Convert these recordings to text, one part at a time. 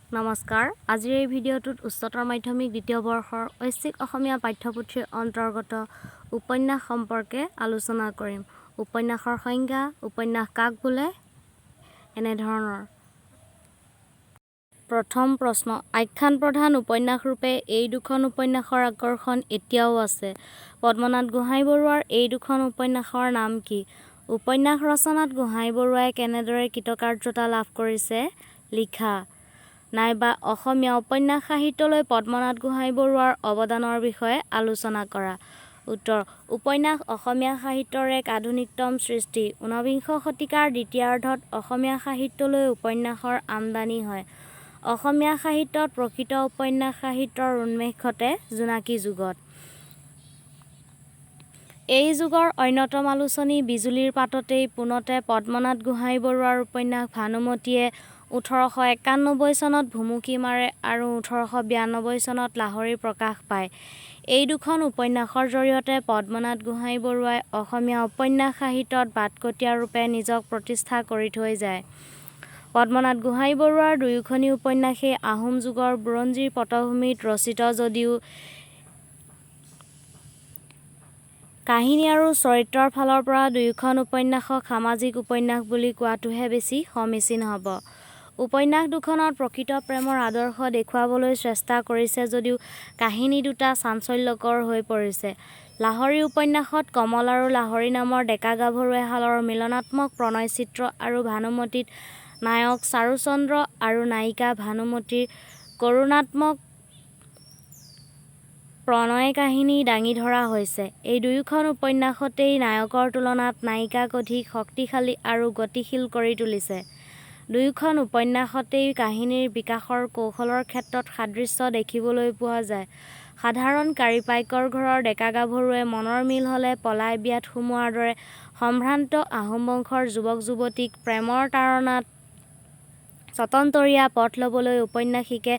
নমস্কাৰ আজিৰ এই ভিডিঅ'টোত উচ্চতৰ মাধ্যমিক দ্বিতীয় বৰ্ষৰ ঐচ্ছিক অসমীয়া পাঠ্যপুথিৰ অন্তৰ্গত উপন্যাস সম্পৰ্কে আলোচনা কৰিম। উপন্যাসৰ সংজ্ঞা, উপন্যাস কাক বোলে, এনে ধৰণৰ। প্ৰথম প্ৰশ্ন, আখ্যান প্ৰধান উপন্যাস ৰূপে এই দুখন উপন্যাসৰ আকৰ্ষণ এতিয়াও আছে। পদ্মনাথ গোহাঞিবৰুৱাৰ এই দুখন উপন্যাসৰ নাম কি? উপন্যাস ৰচনাত গোহাঞিবৰুৱাই কেনেদৰে কৃতকাৰ্যতা লাভ কৰিছে? লিখা। নাইবা অসমীয়া উপন্যাস সাহিত্যলৈ পদ্মনাথ গোহাঞিবৰুৱাৰ অৱদানৰ বিষয়ে আলোচনা কৰা। উত্তৰ: উপন্যাস অসমীয়া সাহিত্যৰ এক আধুনিকতম সৃষ্টি। ঊনবিংশ শতিকাৰ দ্বিতীয়াৰ্ধত অসমীয়া সাহিত্যলৈ উপন্যাসৰ আমদানি হয়। অসমীয়া সাহিত্যত প্ৰকৃত উপন্যাস সাহিত্যৰ উন্মেষ ঘটে জোনাকী যুগত। এই যুগৰ অন্যতম আলোচনী বিজুলীৰ পাততেই পোনতে পদ্মনাথ গোহাঞিবৰুৱাৰ উপন্যাস ভানুমতীয়ে 1891 চনত ভুমুকি মাৰে আৰু 1892 চনত লাহৰী প্ৰকাশ পায়। এই দুখন উপন্যাসৰ জৰিয়তে পদ্মনাথ গোহাঞিবৰুৱাই অসমীয়া উপন্যাস সাহিত্যত বাটকটীয়া ৰূপে নিজক প্ৰতিষ্ঠা কৰি থৈ যায়। পদ্মনাথ গোহাঞিবৰুৱাৰ দুয়োখনি উপন্যাসেই আহোম যুগৰ বুৰঞ্জীৰ পটভূমিত ৰচিত যদিও কাহিনী আৰু চৰিত্ৰৰ ফালৰ পৰা দুয়োখন উপন্যাসক সামাজিক উপন্যাস বুলি কোৱাটোহে বেছি সমীচীন হ'ব। উপন্যাস দুখনত প্ৰকৃত প্ৰেমৰ আদৰ্শ দেখুৱাবলৈ চেষ্টা কৰিছে যদিও কাহিনী দুটা চাঞ্চল্যকৰ হৈ পৰিছে। লাহৰী উপন্যাসত কমল আৰু লাহৰী নামৰ ডেকা গাভৰু এহালৰ মিলনাত্মক প্ৰণয় চিত্ৰ আৰু ভানুমতীত নায়ক চাৰুচন্দ্ৰ আৰু নায়িকা ভানুমতীৰ কৰুণাত্মক প্ৰণয় কাহিনী দাঙি ধৰা হৈছে। এই দুয়োখন উপন্যাসতেই নায়কৰ তুলনাত নায়িকাক অধিক শক্তিশালী আৰু গতিশীল কৰি তুলিছে। দুয়োখন উপন্যাসতেই কাহিনীৰ বিকাশৰ কৌশলৰ ক্ষেত্ৰত সাদৃশ্য দেখিবলৈ পোৱা যায়। সাধাৰণ কাৰীপাইকৰ ঘৰৰ ডেকা গাভৰুৱে মনৰ মিল হ'লে পলাই বিয়াত সোমোৱাৰ দৰে সম্ভ্ৰান্ত আহোম বংশৰ যুৱক যুৱতীক প্ৰেমৰ তাড়নাত স্বতন্ত্ৰীয়া পথ ল'বলৈ ঔপন্যাসিকে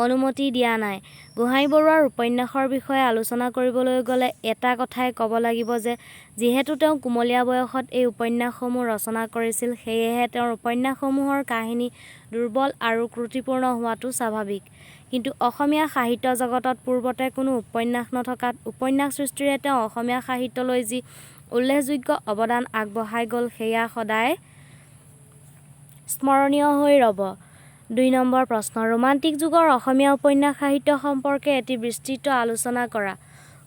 অনুমতি দিয়া নাই। গোহাঞিবৰুৱাৰ উপন্যাসৰ বিষয়ে আলোচনা কৰিবলৈ গ'লে এটা কথাই ক'ব লাগিব যে যিহেতু তেওঁ কুমলীয়া বয়সত এই উপন্যাসসমূহ ৰচনা কৰিছিল, সেয়েহে তেওঁৰ উপন্যাসসমূহৰ কাহিনী দুৰ্বল আৰু ক্ৰুটিপূৰ্ণ হোৱাটো স্বাভাৱিক। কিন্তু অসমীয়া সাহিত্য জগতত পূৰ্বতে কোনো উপন্যাস নথকাত উপন্যাস সৃষ্টিৰে তেওঁ অসমীয়া সাহিত্যলৈ যি উল্লেখযোগ্য অৱদান আগবঢ়াই গ'ল, সেয়া সদায় স্মৰণীয় হৈ ৰ'ব। ২ নম্বৰ প্ৰশ্ন, ৰোমান্টিক যুগৰ অসমীয়া উপন্যাস সাহিত্য সম্পৰ্কে এটি বিস্তৃত আলোচনা কৰা।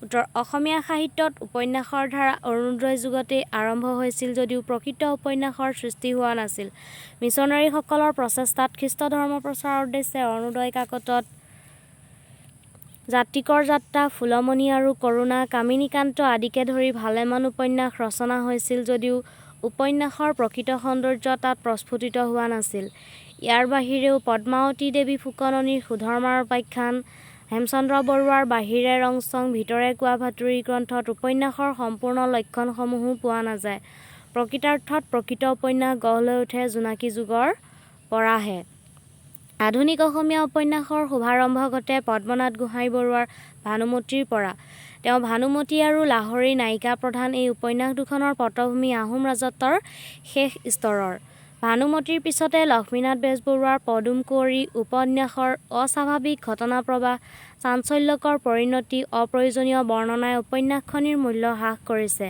উত্তৰ: অসমীয়া সাহিত্যত উপন্যাসৰ ধাৰা অৰুণোদয় যুগতেই আৰম্ভ হৈছিল যদিও প্ৰকৃত উপন্যাসৰ সৃষ্টি হোৱা নাছিল। মিছনেৰীসকলৰ প্ৰচেষ্টাত খ্ৰীষ্ট ধৰ্ম প্ৰচাৰৰ উদ্দেশ্যে অৰুণোদয় কাকতত জাতিকৰ যাত্ৰা, ফুলমণি আৰু কৰুণা, কামিনীকান্ত আদিকে ধৰি ভালেমান উপন্যাস ৰচনা হৈছিল যদিও উপন্যাসৰ প্ৰকৃত সৌন্দৰ্য তাত প্ৰস্ফুটিত হোৱা নাছিল। ইয়াৰ বাহিৰেও পদ্মাৱতী দেৱী ফুকননিৰ সুধৰ্মাৰ উপাখ্যান, হেমচন্দ্ৰ বৰুৱাৰ বাহিৰে ৰংচং ভিতৰে কোৱা ভাতুৰী গ্ৰন্থত উপন্যাসৰ সম্পূৰ্ণ লক্ষণসমূহো পোৱা নাযায়। প্ৰকৃতাৰ্থত প্ৰকৃত উপন্যাস গঢ় লৈ উঠে জোনাকী যুগৰ পৰাহে। আধুনিক অসমীয়া উপন্যাসৰ শুভাৰম্ভ ঘটে পদ্মনাথ গোহাঞিবৰুৱাৰ ভানুমতীৰ পৰা। তেওঁ ভানুমতী আৰু লাহৰীৰ নায়িকা প্ৰধান এই উপন্যাস দুখনৰ পটভূমি আহোম ৰাজত্বৰ শেষ স্তৰৰ। ভানুমতীৰ পিছতে লক্ষ্মীনাথ বেজবৰুৱাৰ পদুম কুঁৱৰী উপন্যাসৰ অস্বাভাৱিক ঘটনাপ্ৰবাহ, চাঞ্চল্যকৰ পৰিণতি, অপ্ৰয়োজনীয় বৰ্ণনাই উপন্যাসখনিৰ মূল্য হ্ৰাস কৰিছে।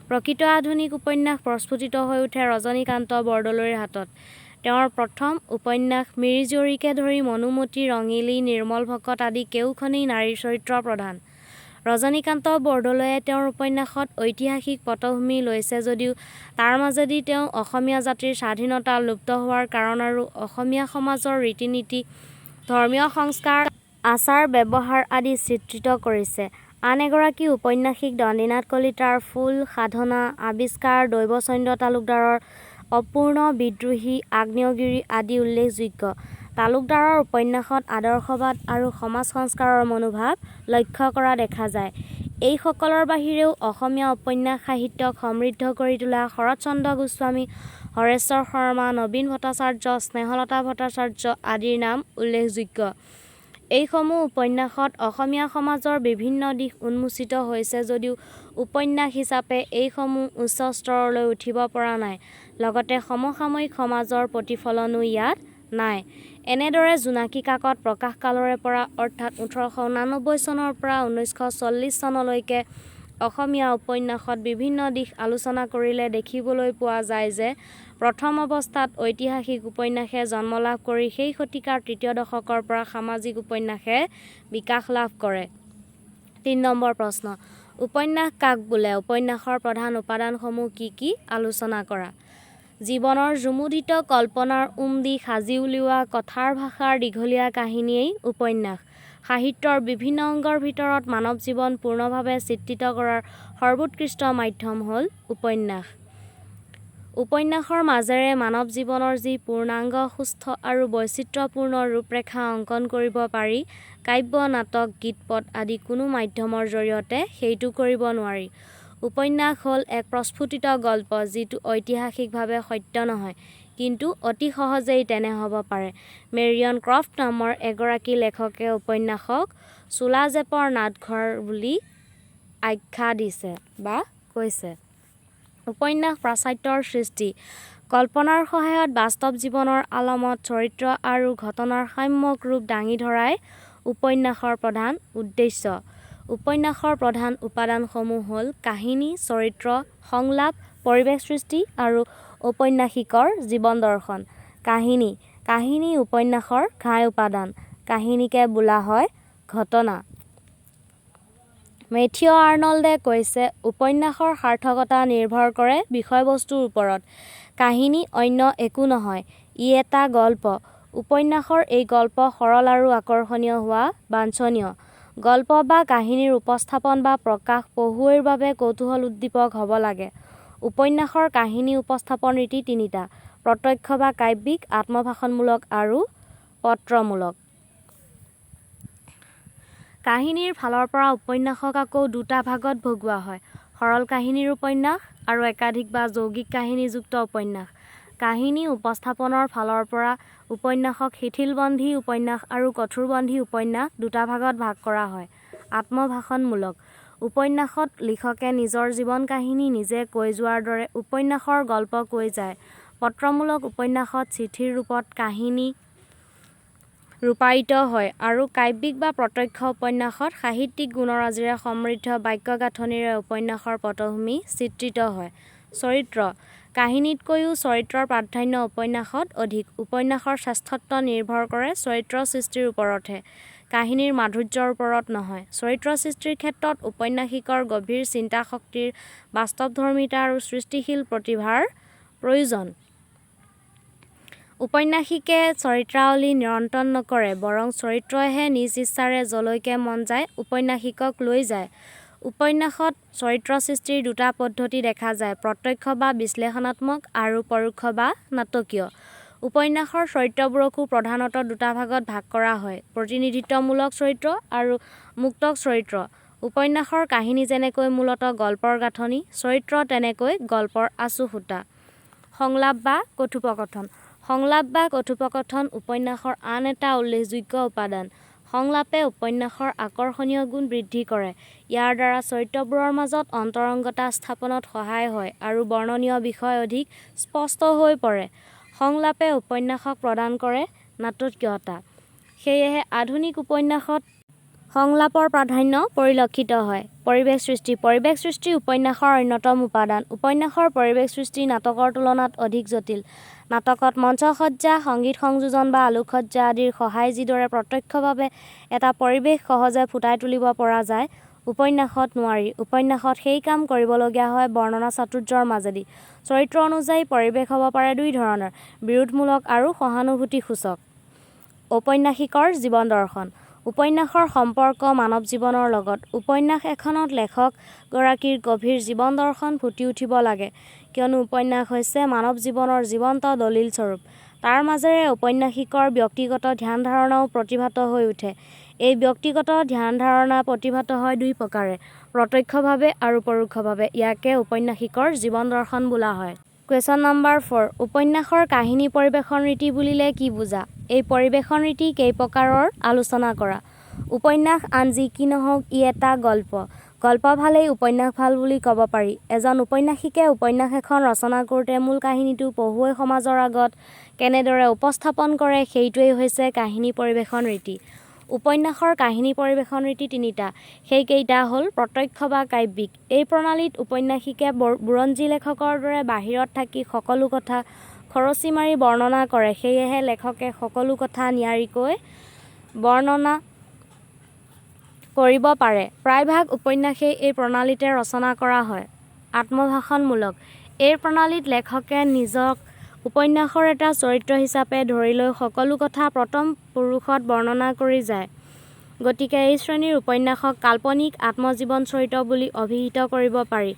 প্ৰকৃত আধুনিক উপন্যাস প্ৰস্ফুটিত হৈ উঠে ৰজনীকান্ত বৰদলৈৰ হাতত। তেওঁৰ প্ৰথম উপন্যাস মিৰি-জীয়ৰীকে ধৰি মনোমতী, ৰঙিলী, নিৰ্মল ভকত আদি কেউখনেই নাৰীৰ চৰিত্ৰ প্ৰধান। ৰজনীকান্ত বৰদলৈয়ে তেওঁৰ উপন্যাসত ঐতিহাসিক পটভূমি লৈছে যদিও তাৰ মাজেদি তেওঁ অসমীয়া জাতিৰ স্বাধীনতা লুপ্ত হোৱাৰ কাৰণ আৰু অসমীয়া সমাজৰ ৰীতি-নীতি, ধৰ্মীয় সংস্কাৰ, আচাৰ ব্যৱহাৰ আদি চিত্ৰিত কৰিছে। আন এগৰাকী ঔপন্যাসিক দণ্ডিনাথ কলিতাৰ ফুল, সাধনা, আৱিষ্কাৰ, দৈৱচন্দ্ৰ তালুকদাৰৰ অপূৰ্ণ, বিদ্ৰোহী, আগ্নেয়গিৰি আদি উল্লেখযোগ্য। তালুকদাৰৰ উপন্যাসত আদৰ্শবাদ আৰু সমাজ সংস্কাৰৰ মনোভাৱ লক্ষ্য কৰা দেখা যায়। এইসকলৰ বাহিৰেও অসমীয়া উপন্যাস সাহিত্যক সমৃদ্ধ কৰি তোলা শৰৎচন্দ্ৰ গোস্বামী, হৰেশ্বৰ শৰ্মা, নবীন ভট্টাচাৰ্য, স্নেহলতা ভট্টাচাৰ্য আদিৰ নাম উল্লেখযোগ্য। এইসমূহ উপন্যাসত অসমীয়া সমাজৰ বিভিন্ন দিশ উন্মোচিত হৈছে যদিও উপন্যাস হিচাপে এইসমূহ উচ্চ স্তৰলৈ উঠিব পৰা নাই। লগতে সমসাময়িক সমাজৰ প্ৰতিফলনো ইয়াত নাই। এনেদৰে জোনাকী কাকত প্ৰকাশকালৰে পৰা অৰ্থাৎ 1889 চনৰ পৰা 1940 চনলৈকে অসমীয়া উপন্যাসত বিভিন্ন দিশ আলোচনা কৰিলে দেখিবলৈ পোৱা যায় যে প্ৰথম অৱস্থাত ঐতিহাসিক উপন্যাসে জন্ম লাভ কৰি সেই শতিকাৰ তৃতীয় দশকৰ পৰা সামাজিক উপন্যাসে বিকাশ লাভ কৰে। ৩ নম্বৰ প্ৰশ্ন, উপন্যাস কাক বোলে? উপন্যাসৰ প্ৰধান উপাদানসমূহ কি কি? আলোচনা কৰা। জীৱনৰ জুমুদিত কল্পনাৰ উমদি সাজি উলিওৱা কথাৰ ভাষাৰ দীঘলীয়া কাহিনীয়েই উপন্যাস। সাহিত্যৰ বিভিন্ন অংগৰ ভিতৰত মানৱ জীৱন পূৰ্ণভাৱে চিত্ৰিত কৰাৰ সৰ্বোৎকৃষ্ট মাধ্যম হ'ল উপন্যাস। উপন্যাসৰ মাজেৰে মানৱ জীৱনৰ যি পূৰ্ণাংগ সুস্থ আৰু বৈচিত্ৰ্যপূৰ্ণ ৰূপৰেখা অংকন কৰিব পাৰি, কাব্য, নাটক, গীত-পদ আদি কোনো মাধ্যমৰ জৰিয়তে সেইটো কৰিব নোৱাৰি। উপন্যাস হ'ল এক প্ৰস্ফুটিত গল্প যিটো ঐতিহাসিকভাৱে সত্য নহয়, কিন্তু অতি সহজেই তেনে হ'ব পাৰে। মেৰিয়ন ক্ৰফ্ট নামৰ এগৰাকী লেখকে উপন্যাসক চোলা জেপৰ নাটঘৰ বুলি আখ্যা দিছে বা কৈছে। উপন্যাস পাশ্চাত্যৰ সৃষ্টি। কল্পনাৰ সহায়ত বাস্তৱ জীৱনৰ আলমত চৰিত্ৰ আৰু ঘটনাৰ সাম্যক ৰূপ দাঙি ধৰাই উপন্যাসৰ প্ৰধান উদ্দেশ্য। উপন্যাসৰ প্ৰধান উপাদানসমূহ হ'ল কাহিনী, চৰিত্ৰ, সংলাপ, পৰিৱেশ সৃষ্টি আৰু ঔপন্যাসিকৰ জীৱন দৰ্শন। কাহিনী। কাহিনী উপন্যাসৰ ঘাই উপাদান। কাহিনীকে বোলা হয় ঘটনা। মেথিউ আৰ্নল্ডে কৈছে, উপন্যাসৰ সাৰ্থকতা নিৰ্ভৰ কৰে বিষয়বস্তুৰ ওপৰত। কাহিনী অন্য একো নহয়, ই এটা গল্প। উপন্যাসৰ এই গল্প সৰল আৰু আকৰ্ষণীয় হোৱা বাঞ্ছনীয়। গল্প বা কাহিনীৰ উপস্থাপন বা প্ৰকাশ পঢ়ুৱৈৰ বাবে কৌতূহল উদ্দীপক হ'ব লাগে। উপন্যাসৰ কাহিনী উপস্থাপন ৰীতি তিনিটা: প্ৰত্যক্ষ বা কাব্যিক, আত্মভাষণমূলক আৰু পত্ৰমূলক। কাহিনীৰ ফালৰ পৰা উপন্যাসক আকৌ দুটা ভাগত ভগোৱা হয়: সৰল কাহিনীৰ উপন্যাস আৰু একাধিক বা যৌগিক কাহিনীযুক্ত উপন্যাস। কাহিনী উপস্থাপনৰ ফালৰ পৰা উপন্যাসক শিথিলবন্ধী উপন্যাস আৰু কঠোৰবন্ধী উপন্যাস দুটা ভাগত ভাগ কৰা হয়। আত্মভাষণমূলক উপন্যাসত লিখকে নিজৰ জীৱন কাহিনী নিজে কৈ যোৱাৰ দৰে উপন্যাসৰ গল্প কৈ যায়। পত্ৰমূলক উপন্যাসত চিঠিৰ ৰূপত কাহিনী ৰূপায়িত হয় আৰু কাব্যিক বা প্ৰত্যক্ষ উপন্যাসত সাহিত্যিক গুণৰাজিৰে সমৃদ্ধ বাক্য গাঁথনিৰে উপন্যাসৰ পটভূমি চিত্ৰিত হয়। চৰিত্ৰ। কাহিনীতকৈও চৰিত্ৰৰ প্ৰাধান্য উপন্যাসত অধিক। উপন্যাসৰ শ্ৰেষ্ঠত্ব নিৰ্ভৰ কৰে চৰিত্ৰ সৃষ্টিৰ ওপৰতহে, কাহিনীৰ মাধুৰ্যৰ ওপৰত নহয়। চৰিত্ৰ সৃষ্টিৰ ক্ষেত্ৰত ঔপন্যাসিকৰ গভীৰ চিন্তাশক্তিৰ, বাস্তৱধৰ্মিতা আৰু সৃষ্টিশীল প্ৰতিভাৰ প্ৰয়োজন। ঔপন্যাসিকে চৰিত্ৰাৱলী নিয়ন্ত্ৰণ নকৰে, বৰং চৰিত্ৰইহে নিজ ইচ্ছাৰে যলৈকে মন যায় ঔপন্যাসিকক লৈ যায়। উপন্যাসত চৰিত্ৰ সৃষ্টিৰ দুটা পদ্ধতি দেখা যায়: প্ৰত্যক্ষ বা বিশ্লেষণাত্মক আৰু পৰোক্ষ বা নাটকীয়। উপন্যাসৰ চৰিত্ৰবোৰকো প্ৰধানতঃ দুটা ভাগত ভাগ কৰা হয়: প্ৰতিনিধিত্বমূলক চৰিত্ৰ আৰু মুক্তক চৰিত্ৰ। উপন্যাসৰ কাহিনী যেনেকৈ মূলতঃ গল্পৰ গাঁথনি, চৰিত্ৰ তেনেকৈ গল্পৰ আঁচোসুতা। সংলাপ বা কথোপকথন। সংলাপ বা কথোপকথন উপন্যাসৰ আন এটা উল্লেখযোগ্য উপাদান। সংলাপে উপন্যাসৰ আকৰ্ষণীয় গুণ বৃদ্ধি কৰে। ইয়াৰ দ্বাৰা চৰিত্ৰবোৰৰ মাজত অন্তৰংগতা স্থাপনত সহায় হয় আৰু বৰ্ণনীয় বিষয় অধিক স্পষ্ট হৈ পৰে। সংলাপে উপন্যাসক প্ৰদান কৰে নাটকীয়তা। সেয়েহে আধুনিক উপন্যাসত সংলাপৰ প্ৰাধান্য পৰিলক্ষিত হয়। পৰিৱেশ সৃষ্টি। পৰিৱেশ সৃষ্টি উপন্যাসৰ অন্যতম উপাদান। উপন্যাসৰ পৰিৱেশ সৃষ্টি নাটকৰ তুলনাত অধিক জটিল। নাটকত মঞ্চসজ্জা, সংগীত সংযোজন বা আলোকসজ্জা আদিৰ সহায় যিদৰে প্ৰত্যক্ষভাৱে এটা পৰিৱেশ সহজে ফুটাই তুলিব পৰা যায়, উপন্যাসত নোৱাৰি। উপন্যাসত সেই কাম কৰিবলগীয়া হয় বৰ্ণনা চাতুৰ্যৰ মাজেদি। চৰিত্ৰ অনুযায়ী পৰিৱেশ হ'ব পাৰে দুই ধৰণৰ: বিৰোধমূলক আৰু সহানুভূতিসূচক। ঔপন্যাসিকৰ জীৱন দৰ্শন। উপন্যাসৰ সম্পৰ্ক মানৱ জীৱনৰ লগত। উপন্যাস এখনত লেখকগৰাকীৰ গভীৰ জীৱন দৰ্শন ফুটি উঠিব লাগে, কিয়নো উপন্যাস হৈছে মানৱ জীৱনৰ জীৱন্ত দলিলস্বৰূপ। তাৰ মাজেৰে ঔপন্যাসিকৰ ব্যক্তিগত ধ্যান ধাৰণাও প্ৰতিভাত হৈ উঠে। এই ব্যক্তিগত ধ্যান ধাৰণা প্ৰতিভাত হয় দুই প্ৰকাৰে: প্ৰত্যক্ষভাৱে আৰু পৰোক্ষভাৱে। ইয়াকে ঔপন্যাসিকৰ জীৱন দৰ্শন বোলা হয়। কুৱেশ্যন নম্বৰ 4, উপন্যাসৰ কাহিনী পৰিৱেশন ৰীতি বুলিলে কি বুজা? এই পৰিৱেশন ৰীতি কেই প্ৰকাৰৰ আলোচনা কৰা। উপন্যাস আন যি কি নহওক ই এটা গল্প। গল্প ভালেই উপন্যাস ভাল বুলি ক'ব পাৰি। এজন উপন্যাসিকে উপন্যাস এখন ৰচনা কৰোঁতে মূল কাহিনীটো পঢ়ুৱৈ সমাজৰ আগত কেনেদৰে উপস্থাপন কৰে সেইটোৱেই হৈছে কাহিনী পৰিৱেশন ৰীতি। উপন্যাসৰ কাহিনী পৰিৱেশন ৰীতি তিনিটা, সেইকেইটা হ'ল প্ৰত্যক্ষ বা কাব্যিক। এই প্ৰণালীত উপন্যাসিকে বুৰঞ্জী লেখকৰ দৰে বাহিৰত থাকি সকলো কথা খৰচি মাৰি বৰ্ণনা কৰে, সেয়েহে লেখকে সকলো কথা নিয়াৰিকৈ বৰ্ণনা কৰিব পাৰে। প্ৰায়ভাগ উপন্যাসেই এই প্ৰণালীতে ৰচনা কৰা হয়। আত্মভাষণমূলক। এই প্ৰণালীত লেখকে নিজক উপন্যাসৰ এটা চৰিত্ৰ হিচাপে ধৰি লৈ সকলো কথা প্ৰথম পুৰুষত বৰ্ণনা কৰি যায়। গতিকে এই শ্ৰেণীৰ উপন্যাসক কাল্পনিক আত্মজীৱন চৰিত্ৰ বুলি অভিহিত কৰিব পাৰি।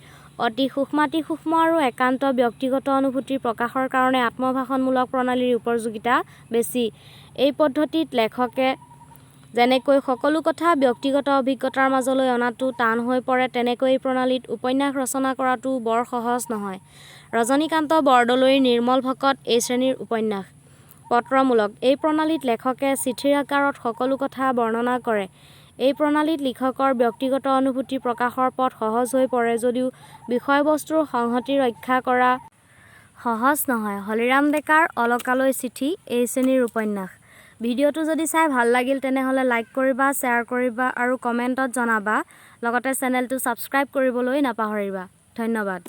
অতি সূক্ষ্মাতিসূক্ষ্ম আৰু একান্ত ব্যক্তিগত অনুভূতিৰ প্ৰকাশৰ কাৰণে আত্মভাষণমূলক প্ৰণালীৰ উপযোগিতা বেছি। এই পদ্ধতিত লেখকে যেনেকৈ সকলো কথা ব্যক্তিগত অভিজ্ঞতাৰ মাজলৈ অনাটো টান হৈ পৰে, তেনেকৈ এই প্ৰণালীত উপন্যাস ৰচনা কৰাটো বৰ সহজ নহয়। ৰজনীকান্ত বৰদলৈৰ নিৰ্মল ভকত এই শ্ৰেণীৰ উপন্যাস। পত্ৰমূলক। এই প্ৰণালীত লেখকে চিঠিৰ আকাৰত সকলো কথা বৰ্ণনা কৰে। এই প্ৰণালীত লিখকৰ ব্যক্তিগত অনুভূতি প্ৰকাশৰ পথ সহজ হৈ পৰে যদিও বিষয়বস্তুৰ সংহতি ৰক্ষা কৰা সহজ নহয়। হলিৰাম ডেকাৰ অলকালৈ চিঠি এই শ্ৰেণীৰ উপন্যাস। ভিডিঅ'টো যদি চাই ভাল লাগিল তেনেহ'লে লাইক কৰিবা, শ্বেয়াৰ কৰিবা আৰু কমেণ্টত জনাবা। লগতে চেনেলটো ছাবস্ক্ৰাইব কৰিবলৈ নাপাহৰিবা। ধন্যবাদ।